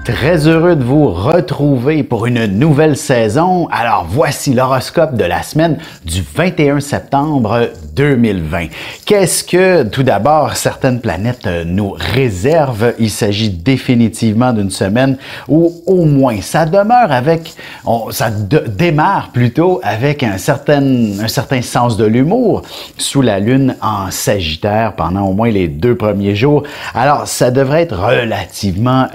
Très heureux de vous retrouver pour une nouvelle saison. Alors voici l'horoscope de la semaine du 21 septembre 2020. Qu'est-ce que tout d'abord certaines planètes nous réservent? Il s'agit définitivement d'une semaine où au moins ça demeure avec, démarre plutôt avec un certain sens de l'humour sous la lune en Sagittaire pendant au moins les 2 premiers jours. Alors ça devrait être relativement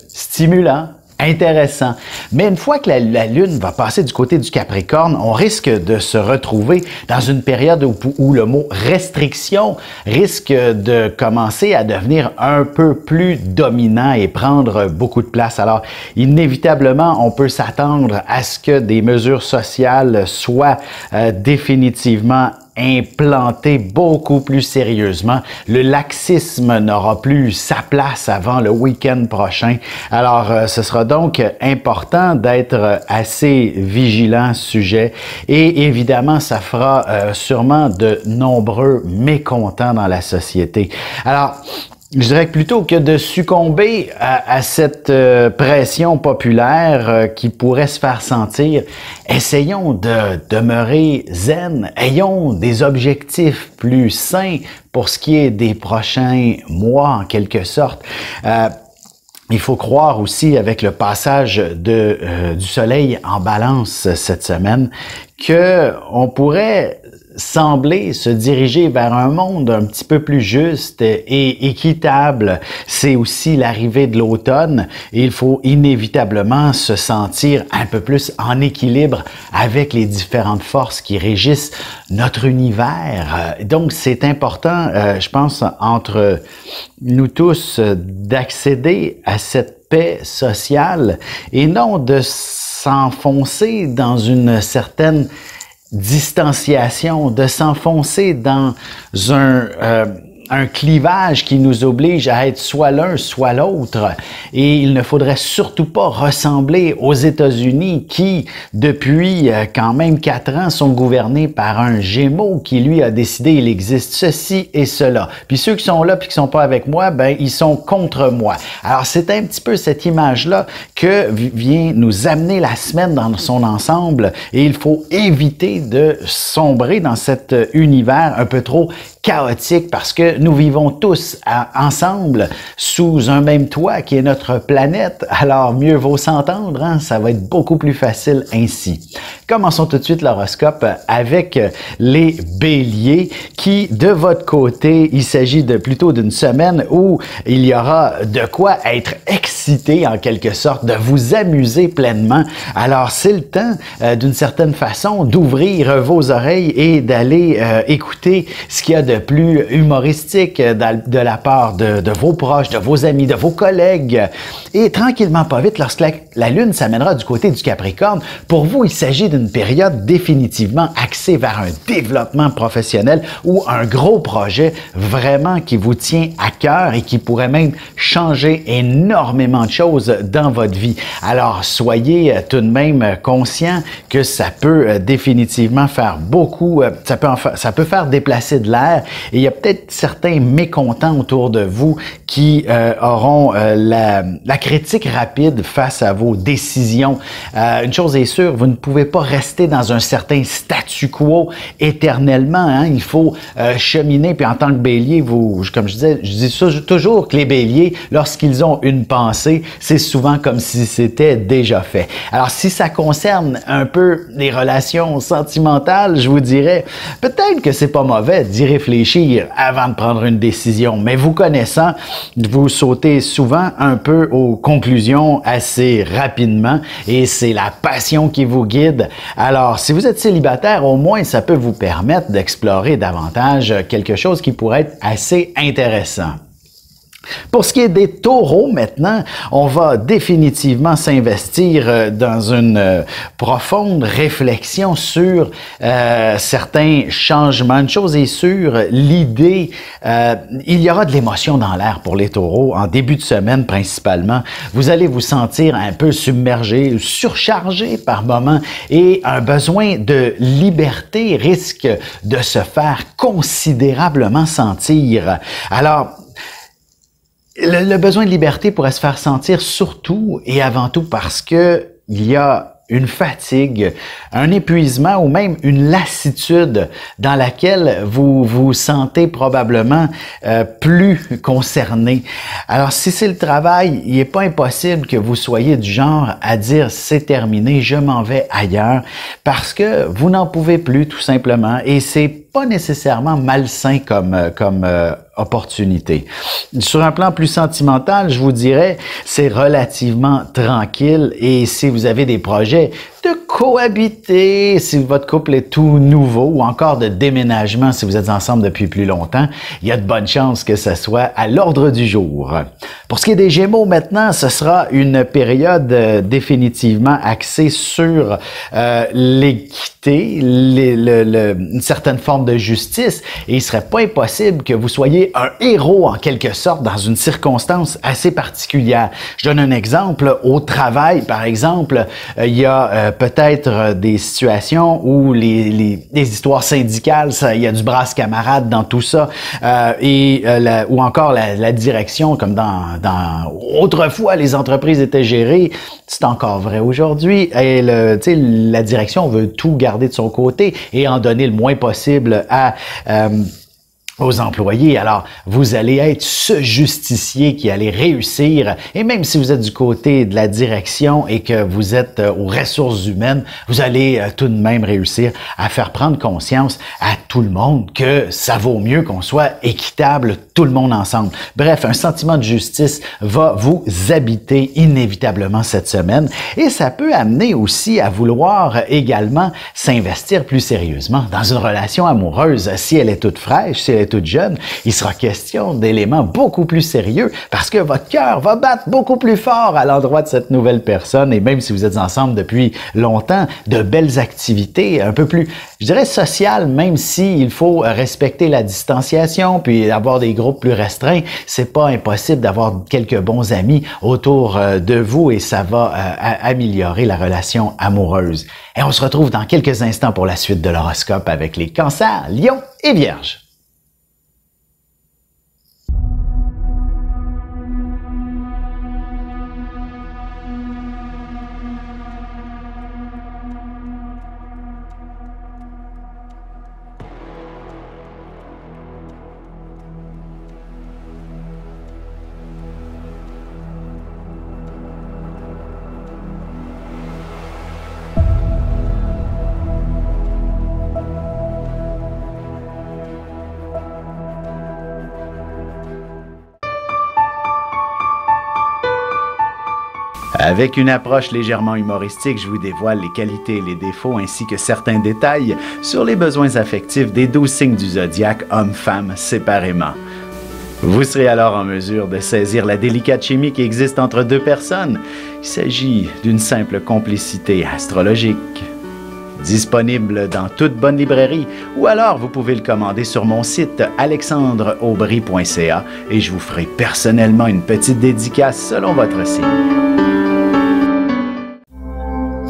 stimulant, intéressant. Mais une fois que la Lune va passer du côté du Capricorne, on risque de se retrouver dans une période où le mot restriction risque de commencer à devenir un peu plus dominant et prendre beaucoup de place. Alors, inévitablement, on peut s'attendre à ce que des mesures sociales soient définitivement implanté beaucoup plus sérieusement. Le laxisme n'aura plus sa place avant le week-end prochain. Alors, ce sera donc important d'être assez vigilant à ce sujet et évidemment, ça fera sûrement de nombreux mécontents dans la société. Alors, je dirais que plutôt que de succomber à cette pression populaire qui pourrait se faire sentir, essayons de demeurer zen, ayons des objectifs plus sains pour ce qui est des prochains mois en quelque sorte. Il faut croire aussi avec le passage du soleil en balance cette semaine que on pourrait sembler se diriger vers un monde un petit peu plus juste et équitable. C'est aussi l'arrivée de l'automne et il faut inévitablement se sentir un peu plus en équilibre avec les différentes forces qui régissent notre univers. Donc, c'est important, je pense, entre nous tous d'accéder à cette paix sociale et non de s'enfoncer dans une certaine distanciation, de s'enfoncer dans un clivage qui nous oblige à être soit l'un, soit l'autre. Et il ne faudrait surtout pas ressembler aux États-Unis qui, depuis quand même 4 ans, sont gouvernés par un Gémeaux qui, lui, a décidé il existe ceci et cela. Puis ceux qui sont là puis qui sont pas avec moi, ben ils sont contre moi. Alors, c'est un petit peu cette image-là que vient nous amener la semaine dans son ensemble et il faut éviter de sombrer dans cet univers un peu trop chaotique parce que nous vivons tous ensemble sous un même toit qui est notre planète. Alors, mieux vaut s'entendre, hein? Ça va être beaucoup plus facile ainsi. Commençons tout de suite l'horoscope avec les béliers qui, de votre côté, il s'agit plutôt d'une semaine où il y aura de quoi être excité en quelque sorte, de vous amuser pleinement. Alors, c'est le temps, d'une certaine façon, d'ouvrir vos oreilles et d'aller écouter ce qu'il y a de plus humoristique de la part de vos proches, de vos amis, de vos collègues. Et tranquillement, pas vite, lorsque la Lune s'amènera du côté du Capricorne, pour vous, il s'agit d'une période définitivement axée vers un développement professionnel ou un gros projet vraiment qui vous tient à cœur et qui pourrait même changer énormément de choses dans votre vie. Alors, soyez tout de même conscient que ça peut définitivement faire beaucoup, ça peut faire déplacer de l'air et il y a peut-être certains mécontents autour de vous qui auront la critique rapide face à vos décisions. Une chose est sûre, vous ne pouvez pas rester dans un certain statu quo éternellement. Hein? Il faut cheminer. Puis en tant que bélier, comme je dis toujours que les béliers, lorsqu'ils ont une pensée, c'est souvent comme si c'était déjà fait. Alors si ça concerne un peu les relations sentimentales, je vous dirais peut-être que c'est pas mauvais d'y réfléchir avant de prendre une décision. Mais vous connaissant, vous sautez souvent un peu aux conclusions assez rapidement et c'est la passion qui vous guide. Alors, si vous êtes célibataire, au moins, ça peut vous permettre d'explorer davantage quelque chose qui pourrait être assez intéressant. Pour ce qui est des taureaux, maintenant, on va définitivement s'investir dans une profonde réflexion sur certains changements. Une chose est sûre, l'idée, il y aura de l'émotion dans l'air pour les taureaux, en début de semaine principalement. Vous allez vous sentir un peu submergé, surchargé par moments et un besoin de liberté risque de se faire considérablement sentir. Alors, Le besoin de liberté pourrait se faire sentir surtout et avant tout parce que il y a une fatigue, un épuisement ou même une lassitude dans laquelle vous vous sentez probablement plus concerné. Alors, si c'est le travail, il n'est pas impossible que vous soyez du genre à dire c'est terminé, je m'en vais ailleurs parce que vous n'en pouvez plus tout simplement et c'est pas nécessairement malsain comme opportunité. Sur un plan plus sentimental, je vous dirais, c'est relativement tranquille et si vous avez des projets de cohabiter, si votre couple est tout nouveau ou encore de déménagement si vous êtes ensemble depuis plus longtemps, il y a de bonnes chances que ce soit à l'ordre du jour. Pour ce qui est des Gémeaux maintenant, ce sera une période définitivement axée sur l'équité, une certaine forme de justice et il serait pas impossible que vous soyez un héros en quelque sorte dans une circonstance assez particulière. Je donne un exemple. Au travail, par exemple, il y a peut-être des situations où les histoires syndicales, il y a du brasse-camarade dans tout ça, ou encore la direction, comme dans autrefois les entreprises étaient gérées, c'est encore vrai aujourd'hui. Et la direction veut tout garder de son côté et en donner le moins possible aux employés. Alors, vous allez être ce justicier qui allez réussir. Et même si vous êtes du côté de la direction et que vous êtes aux ressources humaines, vous allez tout de même réussir à faire prendre conscience à tout le monde que ça vaut mieux qu'on soit équitable tout le monde ensemble. Bref, un sentiment de justice va vous habiter inévitablement cette semaine et ça peut amener aussi à vouloir également s'investir plus sérieusement dans une relation amoureuse. Si elle est toute fraîche, si elle est toute jeune, il sera question d'éléments beaucoup plus sérieux parce que votre cœur va battre beaucoup plus fort à l'endroit de cette nouvelle personne et même si vous êtes ensemble depuis longtemps, de belles activités un peu plus, je dirais sociales, même si il faut respecter la distanciation puis avoir des groupes plus restreints, c'est pas impossible d'avoir quelques bons amis autour de vous et ça va améliorer la relation amoureuse. Et on se retrouve dans quelques instants pour la suite de l'horoscope avec les Cancers, Lions et Vierges. Avec une approche légèrement humoristique, je vous dévoile les qualités et les défauts ainsi que certains détails sur les besoins affectifs des 12 signes du zodiaque, hommes-femmes séparément. Vous serez alors en mesure de saisir la délicate chimie qui existe entre deux personnes. Il s'agit d'une simple complicité astrologique. Disponible dans toute bonne librairie ou alors vous pouvez le commander sur mon site alexandreaubry.ca et je vous ferai personnellement une petite dédicace selon votre signe.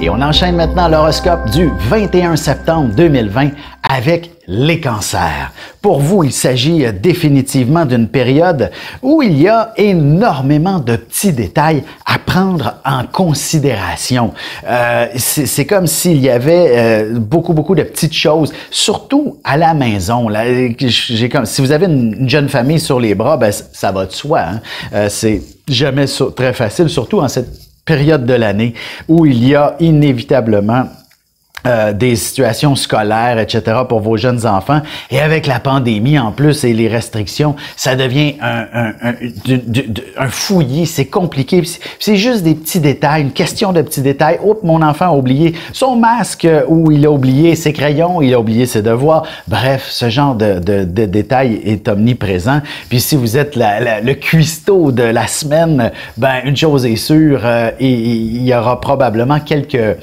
Et on enchaîne maintenant l'horoscope du 21 septembre 2020 avec les Cancers. Pour vous, il s'agit définitivement d'une période où il y a énormément de petits détails à prendre en considération. C'est comme s'il y avait beaucoup de petites choses, surtout à la maison. Là, si vous avez une jeune famille sur les bras, ben, ça va de soi. Hein? C'est jamais très facile, surtout en cette période de l'année où il y a inévitablement des situations scolaires, etc. pour vos jeunes enfants. Et avec la pandémie en plus et les restrictions, ça devient un fouillis, c'est compliqué. C'est juste des petits détails, une question de petits détails. Oups, mon enfant a oublié son masque ou il a oublié ses crayons, il a oublié ses devoirs. Bref, ce genre de détails est omniprésent. Puis si vous êtes le cuistot de la semaine, ben une chose est sûre, il y aura probablement quelques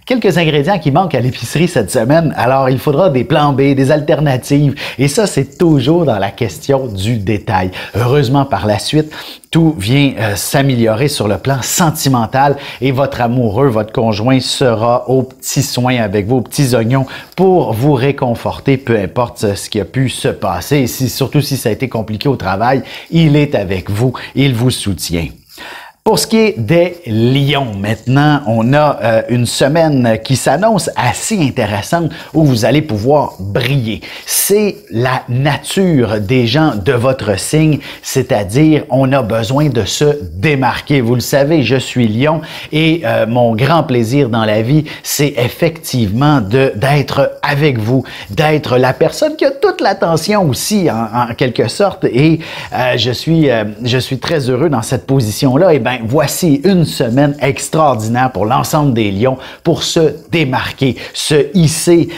quelques ingrédients qui manquent à l'épicerie cette semaine. Alors, il faudra des plans B, des alternatives. Et ça, c'est toujours dans la question du détail. Heureusement, par la suite, tout vient s'améliorer sur le plan sentimental et votre amoureux, votre conjoint sera aux petits soins avec vous, aux petits oignons pour vous réconforter, peu importe ce qui a pu se passer. Et surtout si ça a été compliqué au travail, il est avec vous, il vous soutient. Pour ce qui est des lions, maintenant, on a une semaine qui s'annonce assez intéressante où vous allez pouvoir briller. C'est la nature des gens de votre signe, c'est-à-dire on a besoin de se démarquer. Vous le savez, je suis lion et mon grand plaisir dans la vie, c'est effectivement d'être avec vous, d'être la personne qui a toute l'attention aussi en quelque sorte et je suis très heureux dans cette position-là. Et ben, voici une semaine extraordinaire pour l'ensemble des lions pour se démarquer, se hisser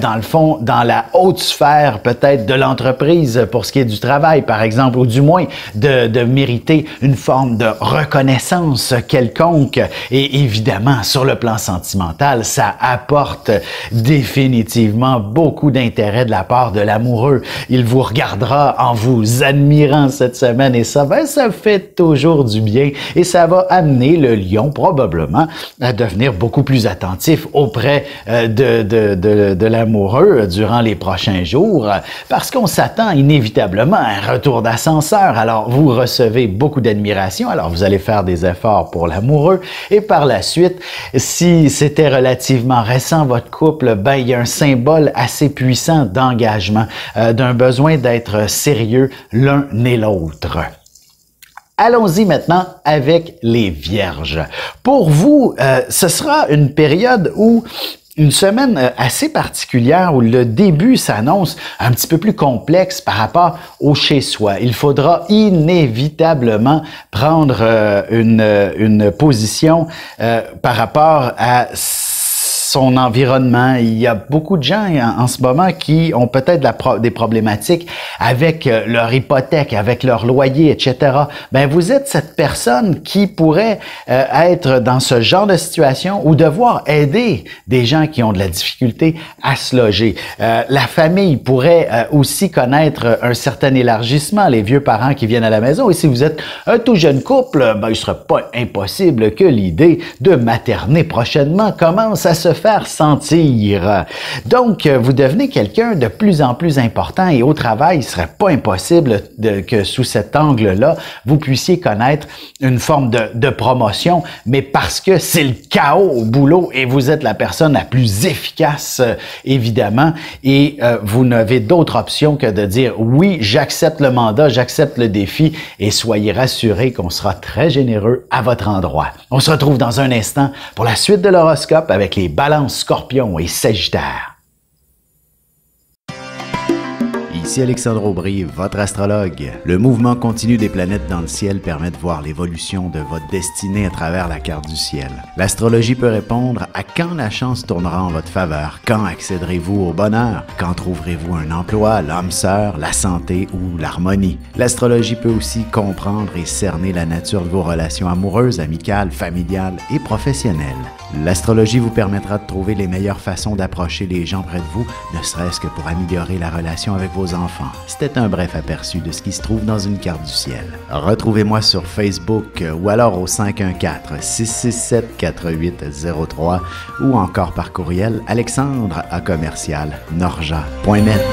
dans le fond, dans la haute sphère peut-être de l'entreprise pour ce qui est du travail, par exemple, ou du moins de mériter une forme de reconnaissance quelconque. Et évidemment, sur le plan sentimental, ça apporte définitivement beaucoup d'intérêt de la part de l'amoureux. Il vous regardera en vous admirant cette semaine et ça fait toujours du bien. Et ça va amener le lion probablement à devenir beaucoup plus attentif auprès de l'amoureux durant les prochains jours parce qu'on s'attend inévitablement à un retour d'ascenseur. Alors, vous recevez beaucoup d'admiration, alors vous allez faire des efforts pour l'amoureux et par la suite, si c'était relativement récent votre couple, ben il y a un symbole assez puissant d'engagement, d'un besoin d'être sérieux l'un et l'autre. Allons-y maintenant avec les Vierges. Pour vous, ce sera une période où une semaine assez particulière où le début s'annonce un petit peu plus complexe par rapport au chez-soi. Il faudra inévitablement prendre une position par rapport à son environnement. Il y a beaucoup de gens en ce moment qui ont peut-être des problématiques avec leur hypothèque, avec leur loyer, etc. Ben, vous êtes cette personne qui pourrait être dans ce genre de situation ou devoir aider des gens qui ont de la difficulté à se loger. La famille pourrait aussi connaître un certain élargissement, les vieux parents qui viennent à la maison. Et si vous êtes un tout jeune couple, ben, il ne sera pas impossible que l'idée de materner prochainement commence à se faire sentir. Donc, vous devenez quelqu'un de plus en plus important et au travail, il ne serait pas impossible que sous cet angle-là, vous puissiez connaître une forme de promotion, mais parce que c'est le chaos au boulot et vous êtes la personne la plus efficace, évidemment, et vous n'avez d'autre option que de dire oui, j'accepte le mandat, j'accepte le défi et soyez rassurés qu'on sera très généreux à votre endroit. On se retrouve dans un instant pour la suite de l'horoscope avec les Balance, Scorpion et Sagittaire. Ici Alexandre Aubry, votre astrologue. Le mouvement continu des planètes dans le ciel permet de voir l'évolution de votre destinée à travers la carte du ciel. L'astrologie peut répondre à quand la chance tournera en votre faveur, quand accéderez-vous au bonheur, quand trouverez-vous un emploi, l'âme sœur, la santé ou l'harmonie. L'astrologie peut aussi comprendre et cerner la nature de vos relations amoureuses, amicales, familiales et professionnelles. L'astrologie vous permettra de trouver les meilleures façons d'approcher les gens près de vous, ne serait-ce que pour améliorer la relation avec vos enfants. C'était un bref aperçu de ce qui se trouve dans une carte du ciel. Retrouvez-moi sur Facebook ou alors au 514-667-4803 ou encore par courriel alexandre@norja.net.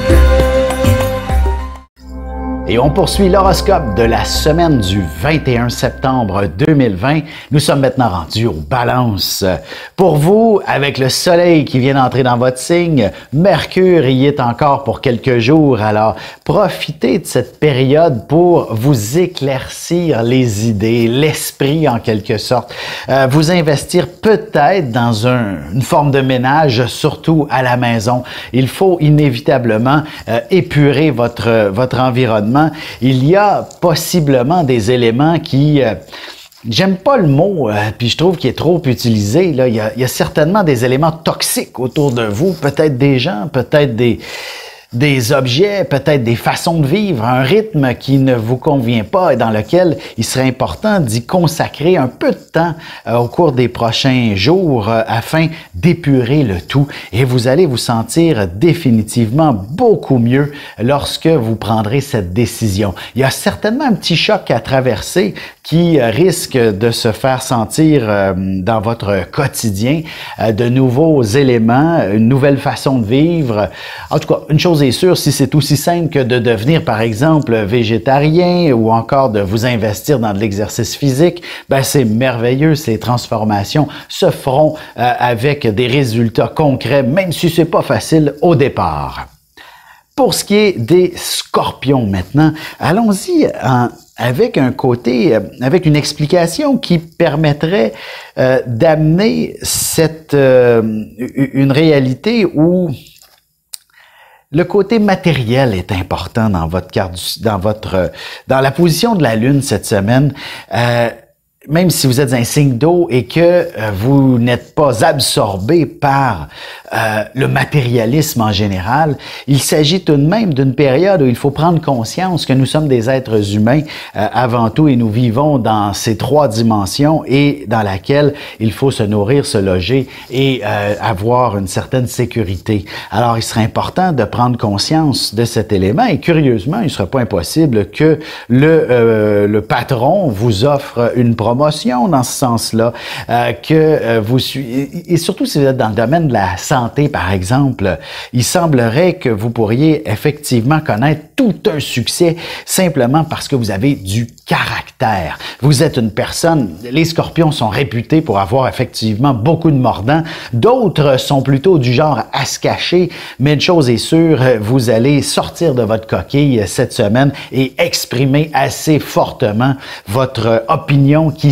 Et on poursuit l'horoscope de la semaine du 21 septembre 2020. Nous sommes maintenant rendus aux balances. Pour vous, avec le soleil qui vient d'entrer dans votre signe, Mercure y est encore pour quelques jours. Alors, profitez de cette période pour vous éclaircir les idées, l'esprit en quelque sorte. Vous investir peut-être dans une forme de ménage, surtout à la maison. Il faut inévitablement épurer votre environnement. Il y a possiblement des éléments qui... j'aime pas le mot, puis je trouve qu'il est trop utilisé. Là. Il y a certainement des éléments toxiques autour de vous, peut-être des gens, peut-être des des objets, peut-être des façons de vivre, un rythme qui ne vous convient pas et dans lequel il serait important d'y consacrer un peu de temps au cours des prochains jours afin d'épurer le tout. Et vous allez vous sentir définitivement beaucoup mieux lorsque vous prendrez cette décision. Il y a certainement un petit choc à traverser qui risque de se faire sentir dans votre quotidien, de nouveaux éléments, une nouvelle façon de vivre. En tout cas, une chose est sûre, si c'est aussi simple que de devenir, par exemple, végétarien ou encore de vous investir dans de l'exercice physique, ben c'est merveilleux. Ces transformations se feront avec des résultats concrets, même si c'est pas facile au départ. Pour ce qui est des scorpions maintenant, allons-y avec un côté, avec une explication qui permettrait d'amener une réalité où le côté matériel est important dans votre carte, dans la position de la Lune cette semaine. Même si vous êtes un signe d'eau et que vous n'êtes pas absorbé par le matérialisme en général, il s'agit tout de même d'une période où il faut prendre conscience que nous sommes des êtres humains avant tout et nous vivons dans ces trois dimensions et dans laquelle il faut se nourrir, se loger et avoir une certaine sécurité. Alors, il serait important de prendre conscience de cet élément et curieusement, il ne serait pas impossible que le patron vous offre une promotion dans ce sens-là, et surtout si vous êtes dans le domaine de la santé, par exemple, il semblerait que vous pourriez effectivement connaître tout un succès simplement parce que vous avez du caractère. Vous êtes une personne, les scorpions sont réputés pour avoir effectivement beaucoup de mordants, d'autres sont plutôt du genre à se cacher, mais une chose est sûre, vous allez sortir de votre coquille cette semaine et exprimer assez fortement votre opinion qui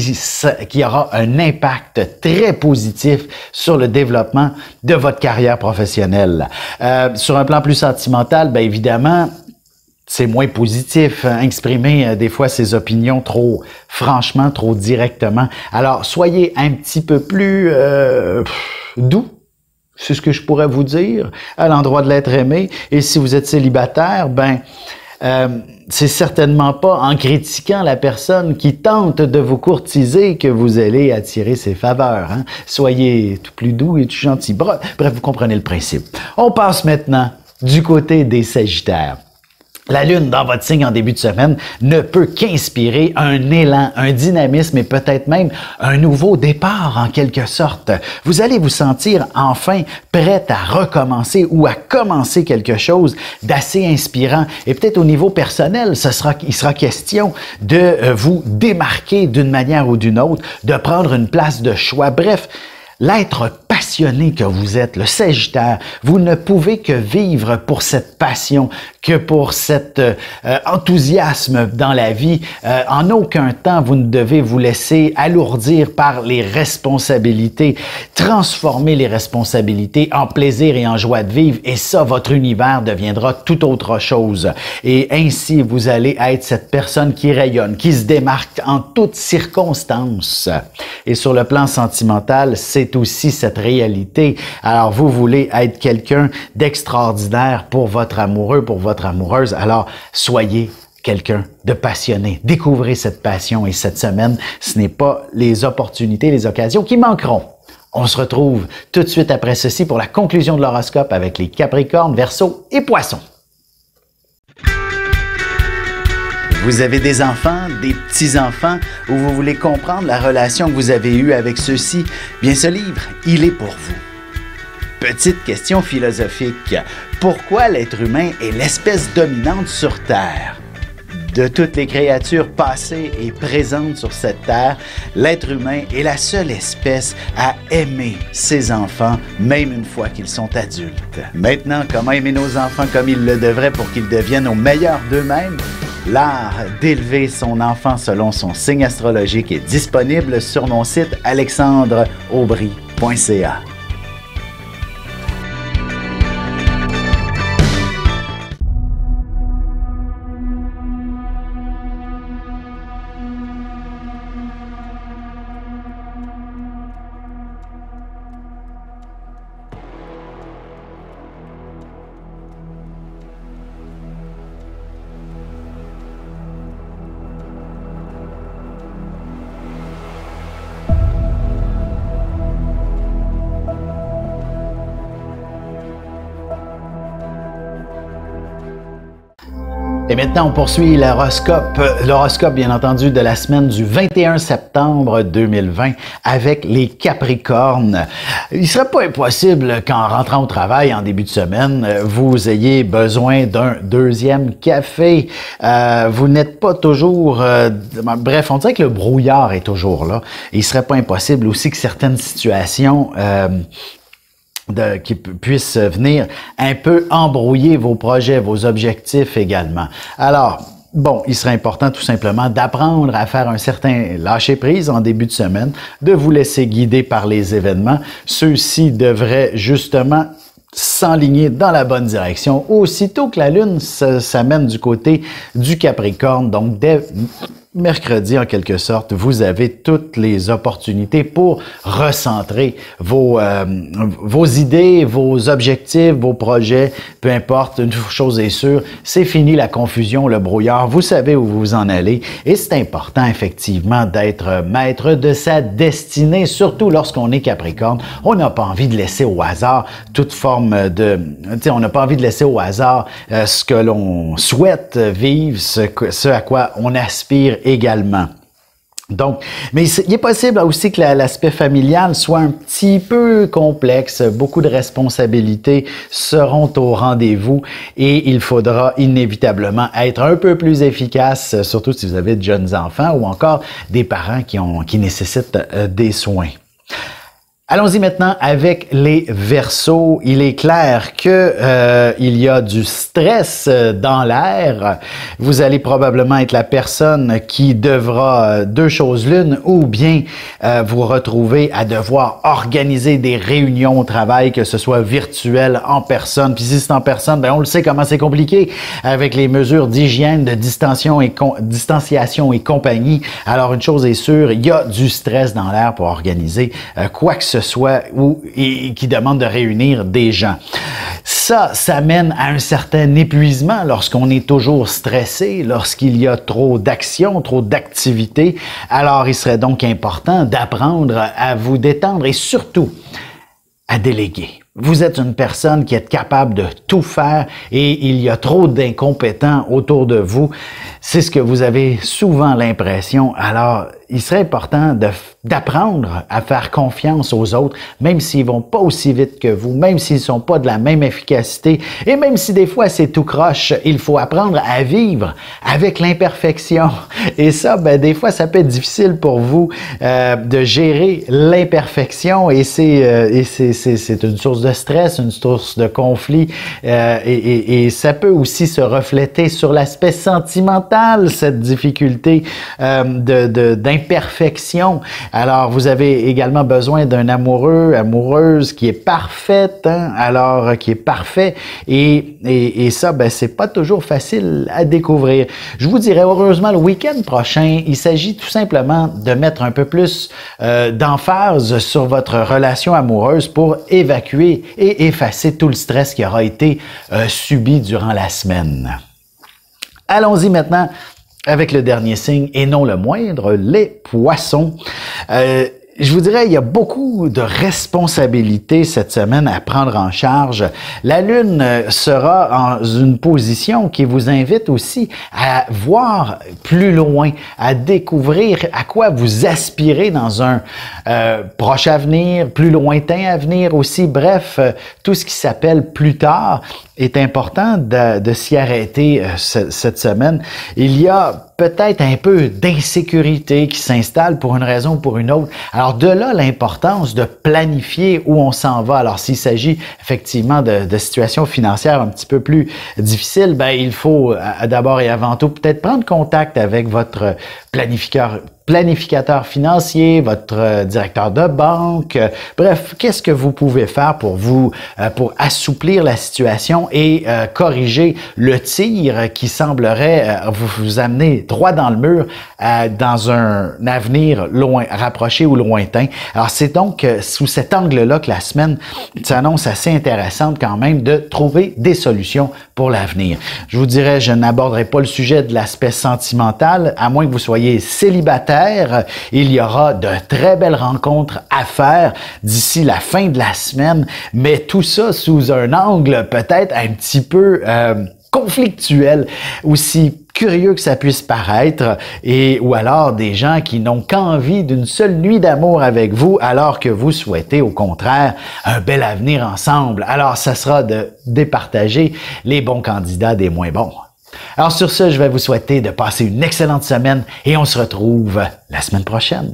aura un impact très positif sur le développement de votre carrière professionnelle. Sur un plan plus sentimental, bien évidemment, c'est moins positif, exprimer des fois ses opinions trop franchement, trop directement. Alors, soyez un petit peu plus doux. C'est ce que je pourrais vous dire à l'endroit de l'être aimé. Et si vous êtes célibataire, c'est certainement pas en critiquant la personne qui tente de vous courtiser que vous allez attirer ses faveurs. Hein? Soyez tout plus doux et tout gentil. Bref, vous comprenez le principe. On passe maintenant du côté des Sagittaires. La Lune dans votre signe en début de semaine ne peut qu'inspirer un élan, un dynamisme et peut-être même un nouveau départ en quelque sorte. Vous allez vous sentir enfin prête à recommencer ou à commencer quelque chose d'assez inspirant. Et peut-être au niveau personnel, il sera question de vous démarquer d'une manière ou d'une autre, de prendre une place de choix. Bref, l'être passionné que vous êtes, le Sagittaire, vous ne pouvez que vivre pour cette passion, que pour cet enthousiasme dans la vie. En aucun temps, vous ne devez vous laisser alourdir par les responsabilités. Transformez les responsabilités en plaisir et en joie de vivre et ça, votre univers deviendra tout autre chose. Et ainsi, vous allez être cette personne qui rayonne, qui se démarque en toutes circonstances. Et sur le plan sentimental, c'est aussi cette réalité. Alors, vous voulez être quelqu'un d'extraordinaire pour votre amoureux, pour votre amoureuse. Alors, soyez quelqu'un de passionné. Découvrez cette passion et cette semaine, ce n'est pas les opportunités, les occasions qui manqueront. On se retrouve tout de suite après ceci pour la conclusion de l'horoscope avec les Capricornes, Verseaux et Poissons. Vous avez des enfants, des petits-enfants, ou vous voulez comprendre la relation que vous avez eue avec ceux-ci? Bien, ce livre, il est pour vous. Petite question philosophique. Pourquoi l'être humain est l'espèce dominante sur Terre? De toutes les créatures passées et présentes sur cette terre, l'être humain est la seule espèce à aimer ses enfants, même une fois qu'ils sont adultes. Maintenant, comment aimer nos enfants comme ils le devraient pour qu'ils deviennent au meilleur d'eux-mêmes? L'art d'élever son enfant selon son signe astrologique est disponible sur mon site alexandreaubry.ca. Et maintenant, on poursuit l'horoscope bien entendu de la semaine du 21 septembre 2020 avec les Capricornes. Il serait pas impossible qu'en rentrant au travail en début de semaine, vous ayez besoin d'un deuxième café. Vous n'êtes pas toujours... bref, on dirait que le brouillard est toujours là. Et il serait pas impossible aussi que certaines situations... qui puissent venir un peu embrouiller vos projets, vos objectifs également. Alors, bon, il serait important tout simplement d'apprendre à faire un certain lâcher-prise en début de semaine, de vous laisser guider par les événements. Ceux-ci devraient justement s'enligner dans la bonne direction. Aussitôt que la Lune s'amène du côté du Capricorne, donc dès mercredi, en quelque sorte, vous avez toutes les opportunités pour recentrer vos idées, vos objectifs, vos projets, peu importe, une chose est sûre, c'est fini la confusion, le brouillard, vous savez où vous en allez et c'est important effectivement d'être maître de sa destinée, surtout lorsqu'on est Capricorne. On n'a pas envie de laisser au hasard toute forme de... on n'a pas envie de laisser au hasard ce que l'on souhaite vivre, ce à quoi on aspire également. Donc, mais il est possible aussi que l'aspect familial soit un petit peu complexe. Beaucoup de responsabilités seront au rendez-vous et il faudra inévitablement être un peu plus efficace, surtout si vous avez de jeunes enfants ou encore des parents qui nécessitent des soins. Allons-y maintenant avec les Verseaux. Il est clair que il y a du stress dans l'air. Vous allez probablement être la personne qui devra deux choses l'une, ou bien vous retrouver à devoir organiser des réunions au travail, que ce soit virtuel, en personne. Puis si c'est en personne, ben on le sait comment c'est compliqué avec les mesures d'hygiène, de distanciation et compagnie. Alors une chose est sûre, il y a du stress dans l'air pour organiser quoi que ce soit et qui demande de réunir des gens. Ça mène à un certain épuisement lorsqu'on est toujours stressé, lorsqu'il y a trop d'actions, trop d'activités. Alors, il serait donc important d'apprendre à vous détendre et surtout à déléguer. Vous êtes une personne qui est capable de tout faire et il y a trop d'incompétents autour de vous. C'est ce que vous avez souvent l'impression. Alors, il serait important d'apprendre à faire confiance aux autres, même s'ils vont pas aussi vite que vous, même s'ils sont pas de la même efficacité, et même si des fois c'est tout croche, il faut apprendre à vivre avec l'imperfection. Et ça, ben des fois, ça peut être difficile pour vous de gérer l'imperfection, et c'est une source de stress, une source de conflit, et ça peut aussi se refléter sur l'aspect sentimental, cette difficulté d'imperfection. Alors, vous avez également besoin d'un amoureux, amoureuse qui est parfaite, hein? Alors, qui est parfait, et ça, ben, c'est pas toujours facile à découvrir. Je vous dirais, heureusement, le week-end prochain, il s'agit tout simplement de mettre un peu plus d'emphase sur votre relation amoureuse pour évacuer et effacer tout le stress qui aura été subi durant la semaine. Allons-y maintenant avec le dernier signe, et non le moindre, les Poissons. Je vous dirais, il y a beaucoup de responsabilités cette semaine à prendre en charge. La Lune sera en une position qui vous invite aussi à voir plus loin, à découvrir à quoi vous aspirez dans un proche avenir, plus lointain avenir aussi. Bref, tout ce qui s'appelle plus tard est important de s'y arrêter cette semaine. Il y a peut-être un peu d'insécurité qui s'installe pour une raison ou pour une autre. Alors de là, l'importance de planifier où on s'en va. Alors s'il s'agit effectivement de situations financières un petit peu plus difficiles, ben il faut d'abord et avant tout peut-être prendre contact avec votre planificateur financier, votre directeur de banque. Bref, qu'est-ce que vous pouvez faire pour assouplir la situation et corriger le tir qui semblerait vous amener droit dans le mur dans un avenir rapproché ou lointain. Alors, c'est donc sous cet angle-là que la semaine s'annonce assez intéressante quand même de trouver des solutions pour l'avenir. Je vous dirais, je n'aborderai pas le sujet de l'aspect sentimental, à moins que vous soyez célibataire. Il y aura de très belles rencontres à faire d'ici la fin de la semaine, mais tout ça sous un angle peut-être un petit peu conflictuels, aussi curieux que ça puisse paraître, ou alors des gens qui n'ont qu'envie d'une seule nuit d'amour avec vous, alors que vous souhaitez au contraire un bel avenir ensemble. Alors, ça sera de départager les bons candidats des moins bons. Alors sur ce, je vais vous souhaiter de passer une excellente semaine et on se retrouve la semaine prochaine.